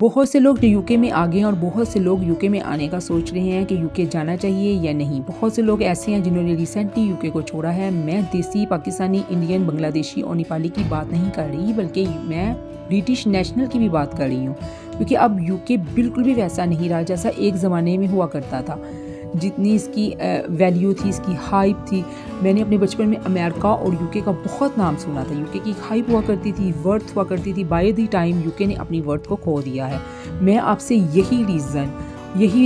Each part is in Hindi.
बहुत से लोग जो यूके में आ गए हैं और बहुत से लोग यूके में आने का सोच रहे हैं कि यूके जाना चाहिए या नहीं। बहुत से लोग ऐसे हैं जिन्होंने रिसेंटली यूके को छोड़ा है। मैं देसी, पाकिस्तानी, इंडियन, बांग्लादेशी और नेपाली की बात नहीं कर रही, बल्कि मैं ब्रिटिश नेशनल की भी बात कर रही हूँ, क्योंकि अब यूके बिल्कुल भी वैसा नहीं रहा जैसा एक ज़माने में हुआ करता था। जितनी इसकी वैल्यू थी, इसकी हाइप थी। मैंने अपने बचपन में अमेरिका और यूके का बहुत नाम सुना था। यूके की हाइप हुआ करती थी, वर्थ हुआ करती थी। बाय द टाइम यूके ने अपनी वर्थ को खो दिया है। मैं आपसे यही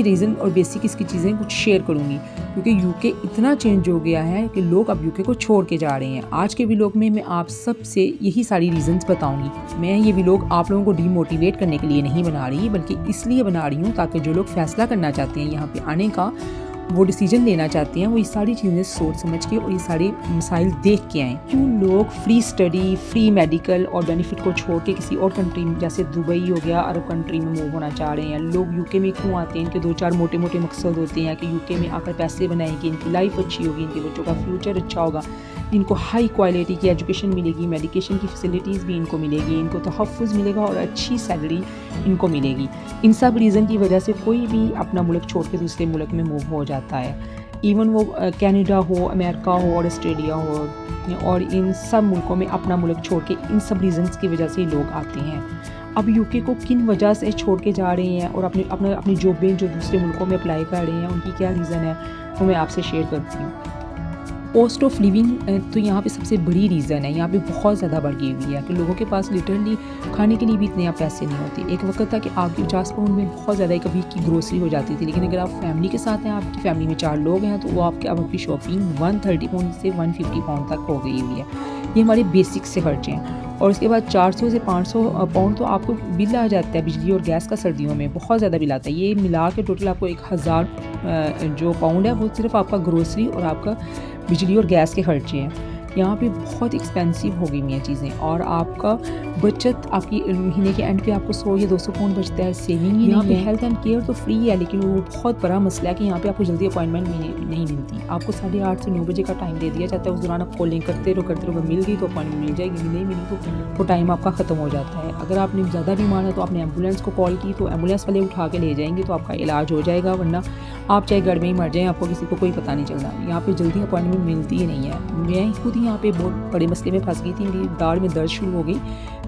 रीज़न और बेसिक इसकी चीज़ें कुछ शेयर करूँगी, क्योंकि यूके इतना चेंज हो गया है कि लोग अब यूके को छोड़ के जा रहे हैं। आज के व्लॉग में मैं आप सबसे यही सारी रीज़न्स बताऊँगी। मैं ये व्लॉग आप लोगों को डीमोटिवेट करने के लिए नहीं बना रही, बल्कि इसलिए बना रही हूँ ताकि जो लोग फैसला करना चाहते हैं यहाँ पे आने का, वो डिसीजन लेना चाहते हैं, वो ये सारी चीज़ें सोच समझ के और ये सारे मसाइल देख के आएँ। क्यों लोग फ्री स्टडी, फ्री मेडिकल और बेनिफिट को छोड़ के किसी और कंट्री में, जैसे दुबई हो गया, अरब कंट्री में मूव होना चाह रहे हैं। लोग यूके में क्यों आते हैं? इनके 2-4 मोटे मोटे मकसद होते हैं कि यूके में आकर पैसे बनाएंगे, इनकी लाइफ अच्छी होगी, इनके बच्चों का फ्यूचर अच्छा होगा, इनको हाई क्वालिटी की एजुकेशन मिलेगी, मेडिकेशन की फैसिलिटीज़ भी इनको मिलेगी, इनको तहफ़्फ़ुज़ मिलेगा और अच्छी सैलरी इनको मिलेगी। इन सब रीज़न की वजह से कोई भी अपना मुल्क छोड़ के दूसरे मुल्क में मूव हो जाता है। इवन वो कनाडा हो, अमेरिका हो और ऑस्ट्रेलिया हो, और इन सब मुल्कों में अपना मुल्क छोड़ के इन सब रीज़न्स की वजह से ही लोग आते हैं। अब यूके को किन वजह से छोड़ के जा रहे हैं और अपनी जॉबें जो दूसरे मुल्कों में अप्लाई कर रहे हैं, उनकी क्या रीज़न है, वो मैं आपसे शेयर करती हूँ। कॉस्ट ऑफ लिविंग तो यहाँ पे सबसे बड़ी रीज़न है। यहाँ पे बहुत ज़्यादा बढ़ गई हुई है कि लोगों के पास लिटरली खाने के लिए भी इतने पैसे नहीं होते। एक वक्त था कि आपके 50 पाउंड में बहुत ज़्यादा एक वीक की ग्रोसरी हो जाती थी, लेकिन अगर आप फैमिली के साथ हैं, आपकी फैमिली में 4 लोग हैं, तो वो अब आपकी शॉपिंग 130 पाउंड से 150 पाउंड तक हो गई हुई है। ये हमारे बेसिक से खर्चे हैं। और उसके बाद 400 से 500 पाउंड तो आपको बिल आ जाता है बिजली और गैस का। सर्दियों में बहुत ज़्यादा बिल आता है। ये मिला के टोटल आपको 1000 जो पाउंड है, वो सिर्फ आपका ग्रोसरी और आपका बिजली और गैस के खर्चे हैं। यहाँ पे बहुत एक्सपेंसिव हो गई हैं चीज़ें, और आपका बचत आपकी महीने के एंड पे आपको 100 या 200 पाउंड बचता है। सेविंग ही यहाँ पे हेल्थ एंड केयर तो फ्री है, लेकिन वो बहुत बड़ा मसला है कि यहाँ पे आपको जल्दी अपॉइंटमेंट नहीं मिलती। आपको 8:30 से 9 बजे का टाइम दे दिया जाता है। उस दौरान आप कॉलिंग करते रहो, मिल गई तो अपॉइंटमेंट मिल जाएगी, नहीं मिली तो वो टाइम आपका ख़त्म हो जाता है। अगर आपने ज़्यादा बीमार है तो आपने एम्बुलेंस को कॉल की तो एम्बुलेंस वाले उठा के ले जाएंगे, तो आपका इलाज हो जाएगा, वरना आप चाहे घर में ही मर जाएँ, आपको किसी को कोई पता नहीं चलता। यहाँ पे जल्दी अपॉइंटमेंट मिलती ही नहीं है। मैं खुद ही यहाँ पे बहुत बड़े मसले में फंस गई थी। मेरी दाढ़ में दर्द शुरू हो गई।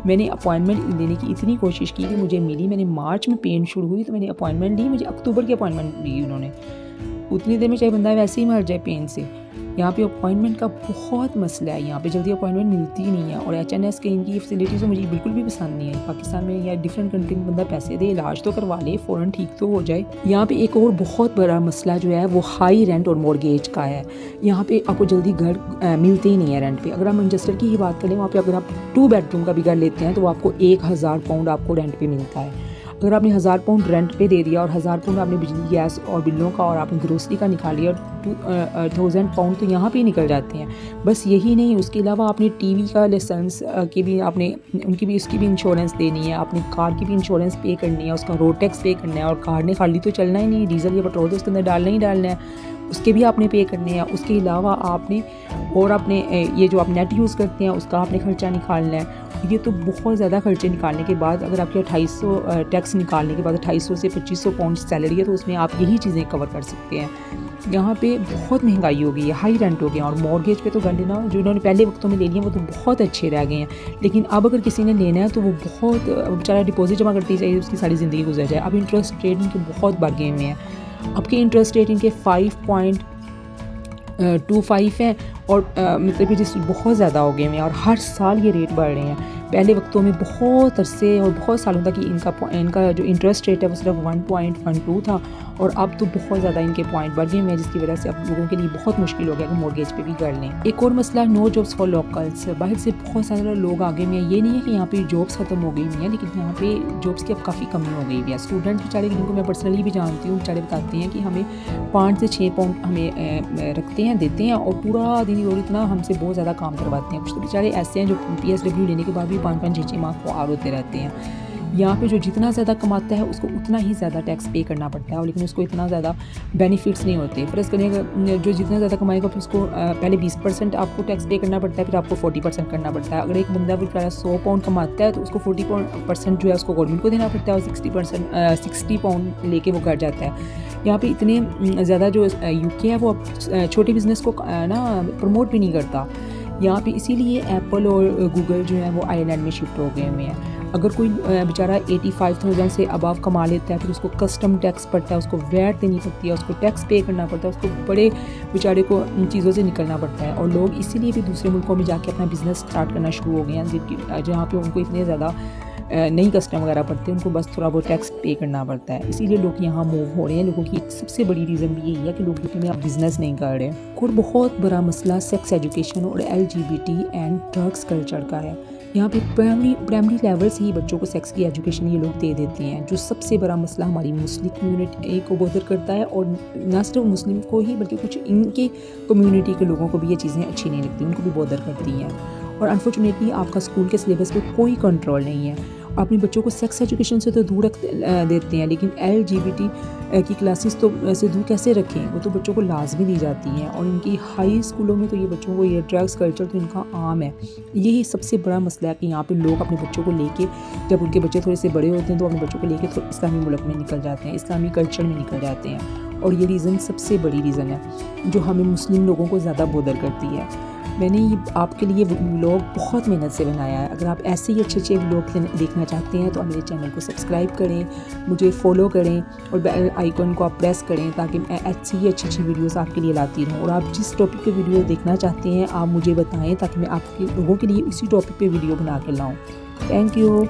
मैंने अपॉइंटमेंट लेने की इतनी कोशिश की कि मुझे मिली। मैंने मार्च में पेन शुरू हुई तो मैंने अपॉइंटमेंट ली, मुझे अक्टूबर की अपॉइंटमेंट दी उन्होंने। उतनी देर में चाहे बंदा वैसे ही मर जाए पेन से। यहाँ पे अपॉइंटमेंट का बहुत मसला है। यहाँ पे जल्दी अपॉइंटमेंट मिलती ही नहीं है। और एचएनएस के इनकी फैसिलिटीज़ तो मुझे बिल्कुल भी पसंद नहीं है। पाकिस्तान में या डिफरेंट कंट्री में बंदा पैसे दे, इलाज तो करवा ले, फ़ौरन ठीक तो हो जाए। यहाँ पे एक और बहुत बड़ा मसला जो है वो हाई रेंट और मॉर्गेज का है। यहाँ पे आपको जल्दी घर मिलते ही नहीं है रेंट पे। अगर आप मैनचेस्टर की ही बात करें, वहाँ पे अगर आप 2 बेडरूम का भी घर लेते हैं तो वो आपको 1000 पाउंड आपको रेंट पे मिलता है। अगर आपने 1000 पाउंड रेंट पे दे दिया और 1000 पाउंड आपने बिजली, गैस और बिलों का और आपने ग्रोसरी का निकाल लिया, 2000 पाउंड तो यहाँ पे ही निकल जाते हैं। बस यही नहीं, उसके अलावा आपने टीवी का लाइसेंस की भी आपने उसकी भी इंश्योरेंस देनी है, आपने कार की भी इंश्योरेंस पे करनी है, उसका रोड टैक्स पे करना है। और कार ने खाली तो चलना ही नहीं, डीजल या पेट्रोल तो उसके अंदर डालना ही डालना है, उसके भी आपने पे करने हैं। उसके अलावा आपने ये जो आप नेट यूज़ करते हैं उसका आपने खर्चा निकालना है। ये तो बहुत ज़्यादा खर्चे निकालने के बाद, अगर आपके 2800 टैक्स निकालने के बाद 2800 से 2500 पाउंड सैलरी है, तो उसमें आप यही चीज़ें कवर कर सकते हैं। यहाँ पे बहुत महंगाई हो गई है, हाई रेंट हो गया। और मॉर्गेज पे तो घर लेना, जो उन्होंने पहले वक्तों में ले लिए वो तो बहुत अच्छे रह गए हैं, लेकिन अब अगर किसी ने लेना है तो वो बहुत बेचारा डिपॉजिट जमा करती चाहिए, उसकी सारी ज़िंदगी गुजर जाए। अब इंटरेस्ट रेट इनके बहुत बढ़ गए हुए हैं। आपके इंटरेस्ट रेट इनके 5.25 हैं, और मतलब जिस बहुत ज़्यादा हो गए हैं, और हर साल ये रेट बढ़ रहे हैं। पहले वक्तों में बहुत अरसे और बहुत सालों तक इनका जो इंटरेस्ट रेट है वो सिर्फ 1.12 था, और अब तो बहुत ज़्यादा इनके पॉइंट बढ़ गए हैं, जिसकी वजह से अब लोगों के लिए बहुत मुश्किल हो गया कि मॉर्गेज पे भी कर लें। एक और मसला, नो जॉब्स फॉर लोकल्स। बाहर से बहुत सारे लोग आ गए हैं। ये नहीं है कि यहाँ पे जॉब्स ख़त्म हो गई हुई हैं, लेकिन यहाँ पे जॉब्स की अब काफ़ी कमी हो गई हुई है। स्टूडेंट्स बेचारे, जिनको मैं पर्सनली भी जानती हूँ, बेचारे बताते हैं कि हमें 5 से 6 पाउंड हमें रखते हैं, देते हैं, और पूरा दिन और इतना हमसे बहुत ज़्यादा काम करवाते हैं। कुछ तो बेचारे ऐसे हैं जो PSW लेने के बाद भी 5-5, 6-6 माह को आर होते रहते हैं। यहाँ पे जो जितना ज़्यादा कमाता है उसको उतना ही ज़्यादा टैक्स पे करना पड़ता है, और लेकिन उसको इतना ज़्यादा बेनिफिट्स नहीं होते। फ़र्ज़ करिएगा जो जितना ज़्यादा कमाएगा फिर उसको पहले 20% आपको टैक्स पे करना पड़ता है, फिर आपको 40% करना पड़ता है। अगर एक बंदा बेचारा 100 पाउंड कमाता है तो उसको 40% जो है उसको गवर्नमेंट को देना पड़ता है, और 60 पाउंड लेके वो घर जाता है। यहाँ पे इतने ज़्यादा जो यूके है वो छोटे बिज़नेस को ना प्रमोट भी नहीं करता यहाँ पे, इसीलिए एप्पल और गूगल जो है वो आयरलैंड में शिफ्ट हो गए हुए हैं। अगर कोई बेचारा 85,000 से अबव कमा लेता है फिर उसको कस्टम टैक्स पड़ता है, उसको वैट देनी पड़ती है, उसको टैक्स पे करना पड़ता है, उसको बड़े बेचारे को इन चीज़ों से निकलना पड़ता है। और लोग इसीलिए भी दूसरे मुल्कों में जाके अपना बिज़नेस स्टार्ट करना शुरू हो गए हैं, जबकि जहाँ पे उनको इतने ज़्यादा नहीं कस्टम वगैरह पड़ते, उनको बस थोड़ा बहुत टैक्स पे करना पड़ता है। इसीलिए लोग यहाँ मूव हो रहे हैं। लोगों की सबसे बड़ी रीज़न भी यही है कि लोग यूके में अब बिज़नेस नहीं कर रहे। और बहुत बड़ा मसला सेक्स एजुकेशन और LGBT एंड ड्रग्स कल्चर का है। यहाँ पे प्राइमरी लेवल से ही बच्चों को सेक्स की एजुकेशन ये लोग दे देते हैं, जो सबसे बड़ा मसला हमारी मुस्लिम कम्युनिटी को बॉदर करता है। और ना सिर्फ मुस्लिम को ही बल्कि कुछ इनके कम्युनिटी के लोगों को भी ये चीज़ें अच्छी नहीं लगती, उनको भी बॉदर करती हैं। और अनफॉर्चुनेटली आपका स्कूल के सिलेबस पे कोई कंट्रोल नहीं है। अपने बच्चों को सेक्स एजुकेशन से तो दूर रख देते हैं, लेकिन LGBT की क्लासेस तो से दूर कैसे रखें, वो तो बच्चों को लाजमी दी जाती हैं। और इनकी हाई स्कूलों में तो ये बच्चों को ये ड्रग्स कल्चर तो इनका आम है। यही सबसे बड़ा मसला है कि यहाँ पे लोग अपने बच्चों को लेके, जब उनके बच्चे थोड़े से बड़े होते हैं तो अपने बच्चों को लेके तो इस्लामी मुल्क में निकल जाते हैं, इस्लामी कल्चर में निकल जाते हैं। और ये रीज़न सबसे बड़ी रीज़न है जो हमें मुस्लिम लोगों को ज़्यादा बॉदर करती है। मैंने ये आपके लिए व्लॉग बहुत मेहनत से बनाया है। अगर आप ऐसे ही अच्छे व्लॉग देखना चाहते हैं तो आप मेरे चैनल को सब्सक्राइब करें, मुझे फॉलो करें और बेल आइकन को आप प्रेस करें, ताकि मैं अच्छी अच्छी वीडियोस आपके लिए लाती रहूँ। और आप जिस टॉपिक पे वीडियो देखना चाहते हैं आप मुझे बताएं, ताकि मैं आपके लोगों के लिए उसी टॉपिक पे वीडियो बना के लाऊँ। Thank you.